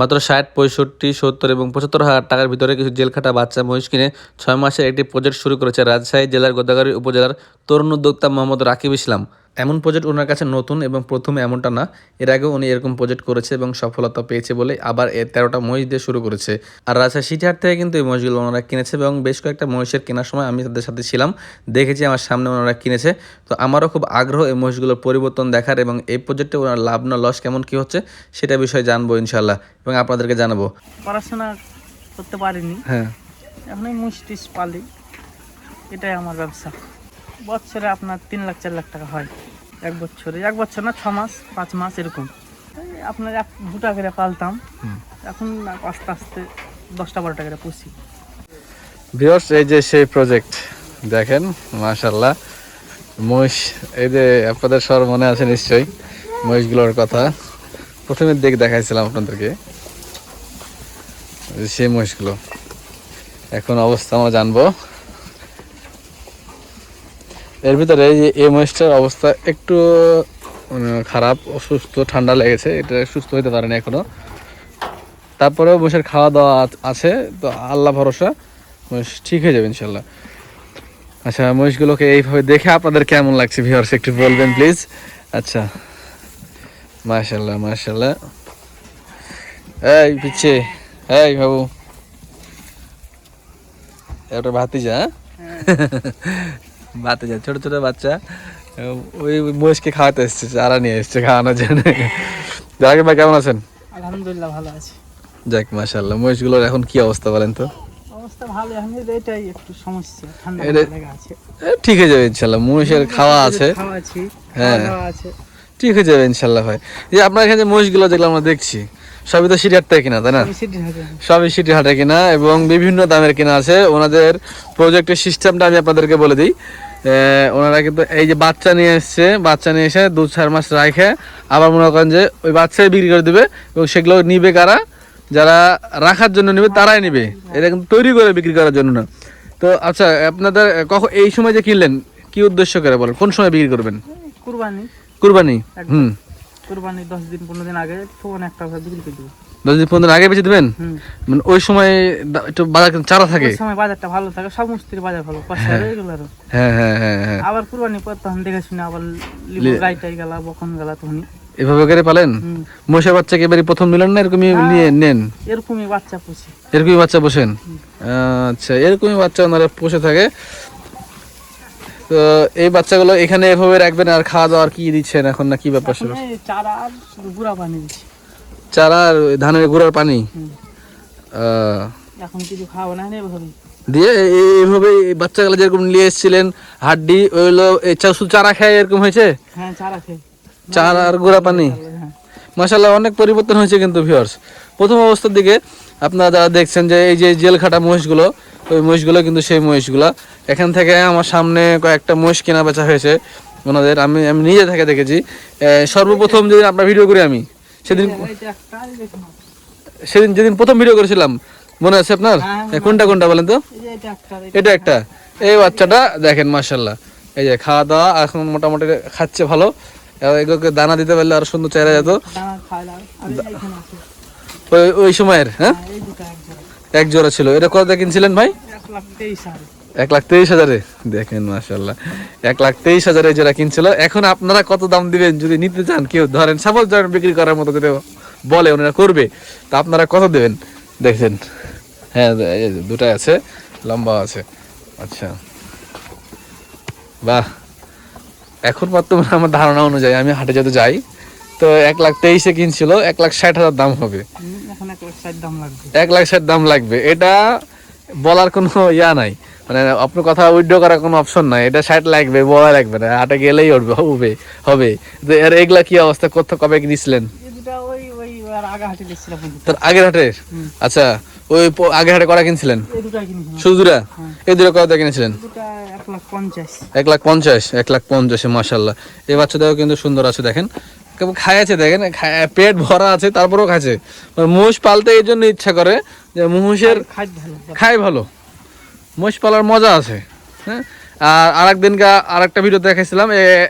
মাত্র ৬০, ৬৫, ৭০ এবং ৭৫,০০০ টাকার ভিতরে কিছু জেলখাটা বাচ্চা মহিষ কিনে ৬ মাসের একটি প্রজেক্ট শুরু করেছে রাজশাহী জেলার গোদাগাড়ী উপজেলার তরুণ উদ্যোক্তা মোহাম্মদ রাকিব ইসলাম। এমন প্রজেক্ট ওনার কাছে নতুন এবং প্রথমে এমনটা না, এর আগেও উনি এরকম প্রজেক্ট করেছে এবং সফলতা পেয়েছে বলে আবার ১৩টা মহিষ দিয়ে শুরু করেছে। আর রাজশাহী সিটিহাট থেকে কিন্তু এই মহিষগুলো ওনারা কিনেছে এবং বেশ কয়েকটা মহিষের কেনার সময় আমি তাদের সাথে ছিলাম, দেখেছি আমার সামনে ওনারা কিনেছে। তো আমারও খুব আগ্রহ এই মহিষগুলোর পরিবর্তন দেখার এবং এই প্রজেক্টে ওনার লাভ না লস কেমন কী হচ্ছে সেটা বিষয়ে জানবো ইনশাল্লাহ এবং আপনাদেরকে জানাবো। পড়াশোনা করতে পারিনি, হ্যাঁ, এখন এই মুষ্টিস পালি, এটাই আমার ব্যবসা। বছরে আপনার ৩ লাখ ৪ লাখ টাকা হয় এক বছরে, এক বছর না 6 মাস 5 মাস এরকম। আপনার 2 টাকা করে পালতাম, এখন আস্তে আস্তে 10টা 12টা করে পুষি। ভিউয়ার্স, এই যে সেই প্রজেক্ট দেখেন, মাশাআল্লাহ মহিষ, এই যে আপনাদের সবার মনে আছে নিশ্চয়ই মহিষগুলোর কথা, প্রথমে দেখাইছিলাম আপনাদেরকে সেই মহিষগুলো। এখন অবস্থা আমরা জানবো। এর ভিতরে এই মহিষটার অবস্থা একটু খারাপ, অসুস্থ, ঠান্ডা লেগেছে, এটা সুস্থ হতে পারেনি এখনো। তারপরেও মহিষের খাওয়া দাওয়া আছে, তো আল্লাহ ভরসা মহিষ ঠিক হয়ে যাবে ইনশাল্লাহ। আচ্ছা, মহিষগুলোকে এইভাবে দেখে আপনাদের কেমন লাগছে ভিউয়ার্স একটু বলবেন প্লিজ। আচ্ছা, মাশাআল্লাহ মাশাআল্লাহ। এই পিছে, এই বাবু, এটা ভাতিজা, ভাতিজা, ছোট ছোট বাচ্চা, ওই মহিষকে খাওয়াতে এসছে, চারা নিয়ে এসছে খাওয়ানোর জন্য। জাকির ভাই কেমন আছেন? আলহামদুলিল্লাহ ভালো আছি। যাক মাশাআল্লাহ। মহিষগুলোর এখন কি অবস্থা বলেন তো? অবস্থা ভালো, এখন এটাই একটু সমস্যা, ঠান্ডা লেগে আছে। ঠিক হয়ে যাবে ইনশাল্লাহ, মহিষের খাওয়া আছে, হ্যাঁ ঠিক হয়ে যাবে ইনশাল্লাহ ভাই। যে আপনার এখানে যে মহিষগুলো যেগুলো আমরা দেখছি সবই তো সিটিহাট থেকে কিনা, তাই না? সবই সিটিহাটে কিনা এবং বিভিন্ন দামের কিনা আছে। ওনাদের প্রজেক্টের সিস্টেমটা আমি আপনাদেরকে বলে দিই। ওনারা কিন্তু এই যে বাচ্চা নিয়ে এসছে, বাচ্চা নিয়ে এসে 2-4 মাস রাখে আবার মনে করেন যে ওই বাচ্চাই বিক্রি করে দেবে এবং সেগুলো নিবে কারা, যারা রাখার জন্য নেবে তারাই নেবে, এটা কিন্তু তৈরি করে বিক্রি করার জন্য না। তো আচ্ছা, আপনাদের কখন এই সময় যে কিনলেন কি উদ্দেশ্য করে বলেন, কোন সময় বিক্রি করবেন? কুরবানি। কুরবানি, কুরবানি 10 দিন 15 দিন আগে ফোন একটা বিক্রি করে দেব। 10 দিন 15 দিন আগে বেচে দেবেন? মানে ওই সময় একটু বাজার চারা থাকে, ওই সময় বাজারটা ভালো থাকে, সব মুস্তির বাজার ভালো পয়সা রেগুলার। হ্যাঁ হ্যাঁ হ্যাঁ হ্যাঁ। আবার কুরবানি পর তখন দেখে শুনে আবার লিবো, গাইটাই গেলা, বকন গেলা, তখন এভাবে করে পালেন। মহিষের বাচ্চাকে এবারে প্রথম নিলেন না, এরকমই নিয়ে নেন? এরকমই বাচ্চা পুষি, এরকমই বাচ্চা পোষেন? আচ্ছা, এরকমই বাচ্চা ওনারা পুষে থাকে। তো এই বাচ্চাগুলো এখানে এভাবে রাখবেন, আর খাওয়া দাওয়ার কি দিচ্ছেন এখন, না কি ব্যাপার? চারা আর গুঁড়া পানি দিচ্ছি। চারা আর ধানের গুঁড়ার পানি এখন কিছু খাওয়া না দিয়ে এইভাবে বাচ্চাগুলো যেরকম নিয়ে এসেছিলেন হাড্ডি, ওইগুলো চারা খায় এরকম হয়েছে? হ্যাঁ, চারা খায়, চারা আর গুঁড়া পানি। মাশাআল্লাহ, অনেক পরিবর্তন হয়েছে কিন্তু ভিউয়ার্স। প্রথম অবস্থার দিকে আপনারা যারা দেখছেন যে এই যে জেলখাটা মহিষগুলো, ওই মহিষগুলো কিন্তু সেই মহিষগুলো। এখান থেকে আমার সামনে কয়েকটা মহিষ কেনা বেচা হয়েছে ওনাদের, আমি নিজে থেকে দেখেছি। সর্বপ্রথম যেদিন আপনার ভিডিও করি আমি, সেদিন যেদিন প্রথম ভিডিও করেছিলাম, মনে আছে আপনার? কোনটা কোনটা বলেন তো? এটা একটা, এই বাচ্চাটা দেখেন মাশাআল্লাহ, এই যে খাওয়া দাওয়া এখন মোটামুটি খাচ্ছে ভালো। এগুলোকে দানা দিতে পারলে আর সুন্দর চেহারা যেত ওই সময়ের। হ্যাঁ, এক জোড়া ছিল। এটা কত কিনছিলেন ভাই? 1,23,000। দেখেন মাশাআল্লাহ, 1,23,000 জোড়া কিনছিল। এখন আপনারা কত দাম দিবেন যদি নিতে চান? কেউ ধরেন সাপোজ বিক্রি করার মতো যদি বলে, ওনারা করবে, তা আপনারা কত দেবেন? দেখছেন, হ্যাঁ দুটাই আছে, লম্বা আছে। আচ্ছা, বাহ। এখন বর্তমানে আমার ধারণা অনুযায়ী আমি হাটে যদি যাই তো 1,23,000 কিনছিল, 1,60,000 দাম হবে। 1,60,000 দাম লাগবে, এটা বলার কোনো ইয়া নাই, মানে আপনার কথা উইথড্র করার কোনো অপশন নাই। এটা 60 লাগবে, বলা লাগবে না, হাটে গেলেই উঠবে, হবে। আর এগুলা কি অবস্থা, কবে কিনেছিলেন? তার আগের হাটে? আচ্ছা, ওই আগের হাটে কটা কিনছিলেন? শুধু দুটা? এই দুটো কত কিনেছিলেন? 1,50,000। 1,50,000 মাশাআল্লাহ। এই বাচ্চাটাও কিন্তু সুন্দর আছে, দেখেন খাইছে, দেখেন পেট ভরা আছে, তারপরেও খাইছে। মহিষ পালতে এই জন্য ইচ্ছা করে যে মহিষের খাই ভালো, মহিষ পালার মজা আছে। হ্যাঁ, আর আরেকদিনকে আরেকটা ভিডিও দেখাইছিলাম,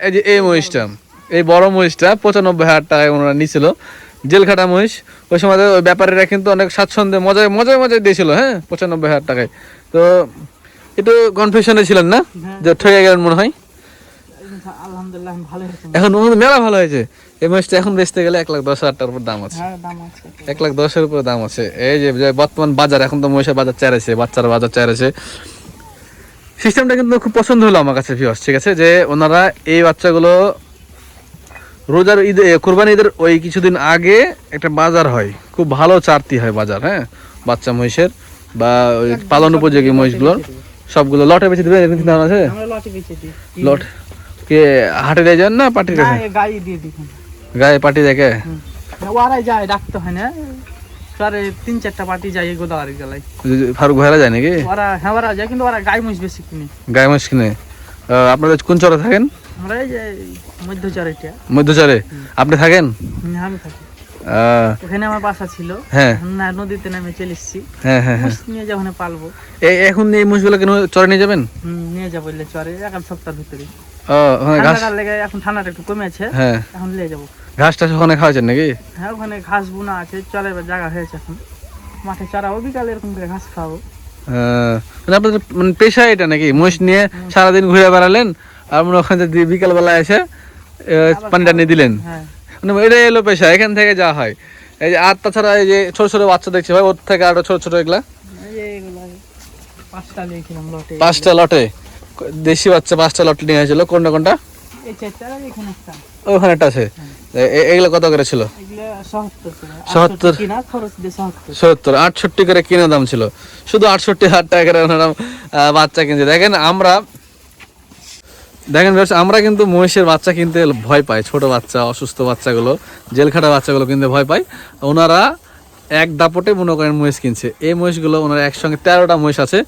এই যে এই মহিষটা, এই বড় মহিষটা 95,000 টাকায় ওনারা নিছিল। জেলখাটা মহিষ। ওই সময় ওই ব্যাপারীরা কিন্তু অনেক স্বাচ্ছন্দ্যে মজায় মজায় মজায় দিয়েছিল, হ্যাঁ, 95,000 টাকায়। তো একটু কনফিউশনে ছিলেন না যে ঠকে গেলেন মনে হয়? আলহামদুলিল্লাহ ভালো হয়েছে। এখন মেলা ভালো হয়েছে। এই মহিষটা এখন বেচতে গেলে 1,10,000 টাকার উপর দাম আছে। 1,10,000 উপরে দাম আছে। এই যে বর্তমান বাজার, এখন তো মহিষের বাজার চাইছে, বাচ্চার বাজার চাইছে। সিস্টেমটা কিন্তু খুব পছন্দ হলো আমার কাছে ভিউয়ার্স, ঠিক আছে, যে ওনারা এই বাচ্চাগুলো রোজার ঈদে, কুরবানি ঈদের ওই কিছুদিন আগে একটা বাজার হয়, খুব ভালো চারতি হয় বাজার, হ্যাঁ, বাচ্চা মহিষের বা ওই পালন উপযোগী মহিষগুলোর সবগুলো লটে বেঁচে দেবে, এরকম চিন্তা ভাবনা আছে? লট কে হাটে দিয়ে যান না পার্টির কাছে? গায়ে দিয়ে দিই, গায়ে পার্টি দেখে ওরাই যায়, ডাকতে হয় না, 3-4টা পার্টি যায় গোদাগাড়ি গেলায়। ফারুক ভাইরা যায় নাকি? ওরা যায়, কিন্তু ওরা গায়ে মহিষ বেশি কিনে। গায়ে মহিষ কিনে। আপনাদের কোন চরে থাকেন? আমরা এই যে মধ্যচরে। মধ্যচরে আপনি থাকেন? আমি থাকি ওখানে, আমার বাসা ছিল। হ্যাঁ, না নদীতে নামে চলে এসেছি। হ্যাঁ হ্যাঁ হ্যাঁ, নিয়ে যখন পালবো। এখন এই মহিষগুলো কেন চরে নিয়ে যাবেন? নিয়ে যাবো চরে, 1 সপ্তাহের ভিতরে। ঘাস লেগে এখন ঠান্ডাটা একটু কমেছে, হ্যাঁ, এখন নিয়ে যাবো। ঘাস টাস ওখানে খাওয়াচ্ছেন নাকি? হ্যাঁ, ওখানে ঘাস বুনা আছে, চরের জায়গা হয়েছে, এখন মাঠে চড়াবো, বিকালে এরকম করে ঘাস খাওয়াবো। আপনাদের মানে পেশা এটা নাকি? মহিষ নিয়ে সারাদিন ঘুরে বেড়ালেন আর মনে ওখানে বিকাল বেলা এসে পানিটা নিয়ে দিলেন, মানে এটাই এলো পেশা, এখান থেকে যা হয়। এই যে আর তাছাড়া এই যে ছোট ছোট বাচ্চা দেখছি ভাই, ওর থেকে আরো ছোট ছোট এগুলা 5টা লটে দেশি বাচ্চা, 5টা লট নিয়ে আসছিল। কোনটা কোনটা? ওখানে একটা আছে। এগুলো কত করে ছিল? 70, 68 করে কিনা দাম ছিল। শুধু 68,000 টাকা করে ওনারা বাচ্চা কিনছে। দেখেন আমরা কিন্তু মহিষের বাচ্চা কিনতে ভয় পাই, ছোট বাচ্চা, অসুস্থ বাচ্চাগুলো, জেলখাটা বাচ্চাগুলো কিনতে ভয় পাই। ওনারা এক দাপটে মনে করেন মহিষ কিনছে। এই মহিষগুলো ওনারা একসঙ্গে 13টা মহিষ আছে,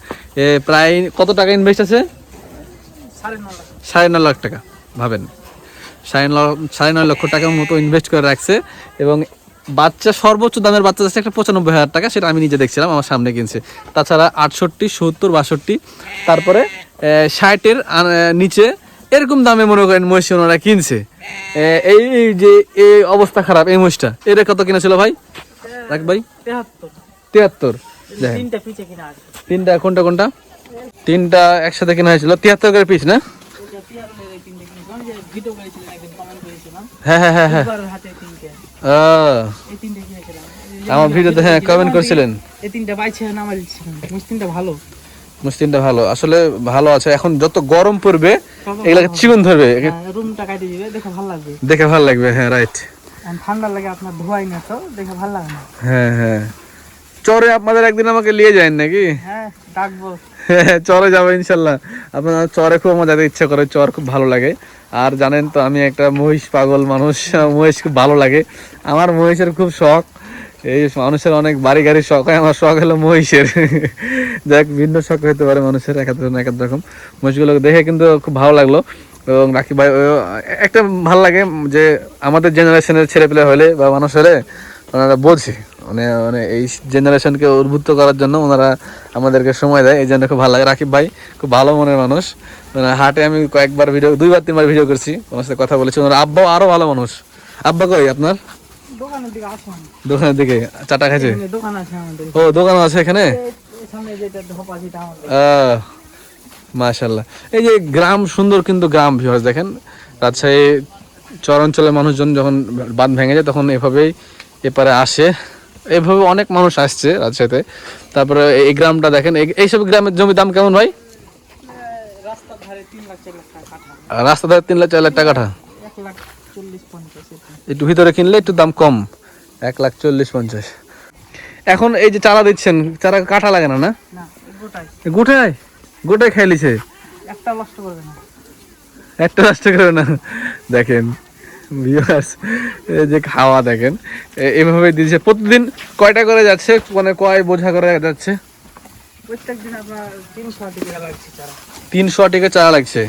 প্রায় কত টাকা ইনভেস্ট আছে? 9.5 লাখ টাকা। ভাবেন, 9.5 লক্ষ টাকার মতো ইনভেস্ট করে রাখছে। এবং বাচ্চা সর্বোচ্চ দামের বাচ্চা আছে একটা 95,000 টাকা, সেটা আমি নিজে দেখছিলাম, আমার সামনে কিনছে। তাছাড়া 68, 70, 62, তারপরে 60-এর নিচে এরকম দামে মনে করেন মহিষ ওনারা কিনছে। এই যে এই অবস্থা খারাপ এই মহিষটা, এটা কত কিনা ছিল ভাই? রাখ ভাই, 73। তিনটা কোনটা কোনটা? 3টা একসাথে কেনা হয়েছিল, 73 করে পিস না? হ্যাঁ হ্যাঁ হ্যাঁ হ্যাঁ, আমার ভিডিওতে হ্যাঁ কমেন্ট করছিলেন। মুসলিমটা ভালো, আসলে ভালো আছে। এখন যত গরম পড়বে এগুলাকে চিকন ধরবে, দেখে ভালো লাগবে। হ্যাঁ রাইট, ঠান্ডা লাগে আপনার, ধোয়াই না তো, দেখে ভালো লাগে না। হ্যাঁ হ্যাঁ, চরে আপনাদের একদিন আমাকে নিয়ে যান নাকি? হ্যাঁ ডাকবো, চরে যাবো ইনশাল্লাহ। আপনার চরে খুব আমার যেতে ইচ্ছা করে, চর খুব ভালো লাগে। আর জানেন তো আমি একটা মহিষ পাগল মানুষ, মহিষ খুব ভালো লাগে আমার, মহিষের খুব শখ। এই মানুষের অনেক বাড়ি গাড়ি শখ হয়, আমার শখ হলো মহিষের। দেখ, ভিন্ন শখ হতে পারে মানুষের, এক এক রকম। মহিষগুলো দেখে কিন্তু খুব ভালো লাগলো। এবং রাকিব ভাই একটা ভালো লাগে যে আমাদের জেনারেশনের ছেলেপেলে হলে বা মানুষ হলে ওনারা বোঝে, মানে এই জেনারেশনকে উদ্বুদ্ধ করার জন্য ওনারা আমাদেরকে সময় দেয়, এই জন্য খুব ভালো লাগে। রাকিব ভাই খুব ভালো মনের মানুষ। মানে হাটে আমি কয়েকবার ভিডিও, 2-3বার ভিডিও করছি, ওনার সাথে কথা বলেছি। ওনার আব্বাও আরো ভালো মানুষ। আব্বা কই আপনার? দোকানের দিকে চাটা খাইছে? ও, দোকান আছে এখানে। মাশাআল্লাহ। এই যে গ্রাম সুন্দর, কিন্তু গ্রাম ভিউয়ার্স দেখেন, রাজশাহী চর অঞ্চলের মানুষজন যখন বাঁধ ভেঙে যায় তখন এভাবেই এপারে আসে, এভাবে অনেক মানুষ আসছে রাজশাহীতে। তারপরে এই গ্রামটা দেখেন, এইসব গ্রামের জমির দাম কেমন ভাই? রাস্তার ধারে 3-4 লাখ টাকা কাঠা। একটু ভিতরে কিনলে একটু দাম কম, 1,40,50,000। এখন এই যে চারা দিচ্ছেন, চারা কাটা লাগে না? না, গোটায় খেয়ে লিছে, একটা নষ্ট করবে না। দেখেন ভিউয়ার্স, এই যে খাওয়া দেখেন, এভাবে দিচ্ছে। প্রতিদিন কয়টা করে যাচ্ছে, মানে কয় বোঝা করে যাচ্ছে? প্রত্যেকদিন আপনার 300 টাকা চারা লাগছে।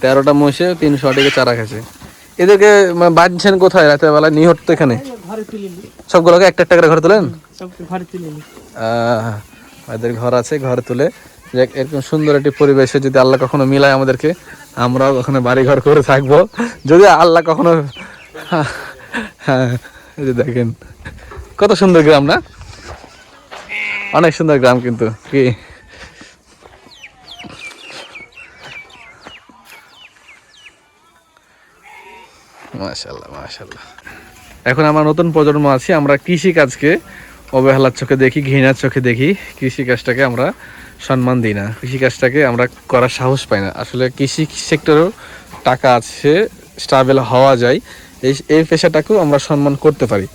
13টা মহিষে 300 টাকা চারা খাচ্ছে। এদেরকে বাঁধছেন কোথায় রাতের বেলা? নিহত তো এখানে সবগুলোকে একটা একটা করে ঘরে তুলেন? এদের ঘর আছে, ঘরে তুলে এরকম সুন্দর একটি পরিবেশে যদি আল্লাহ কখনো মিলায় আমাদেরকে, আমরাও ওখানে বাড়ি ঘর করে থাকবো। যদি আল্লাহ কখনো হ্যাঁ, এই যে দেখেন কত সুন্দর গ্রাম না, অনেক সুন্দর গ্রাম কিন্তু কি। মাশাআল্লাহ মাশাআল্লাহ। এখন আমরা নতুন প্রজন্ম আছি, আমরা কৃষি কাজকে অবহেলার চোখে দেখি, ঘৃণার চোখে দেখি, কৃষি কাজটাকে আমরা সম্মান দিই না, কৃষি কাজটাকে আমরা করার সাহস পাই না। আসলে কৃষি সেক্টরেও টাকা আছে, স্টেবল হওয়া যায়, এই পেশাটাকেও আমরা সম্মান করতে পারি।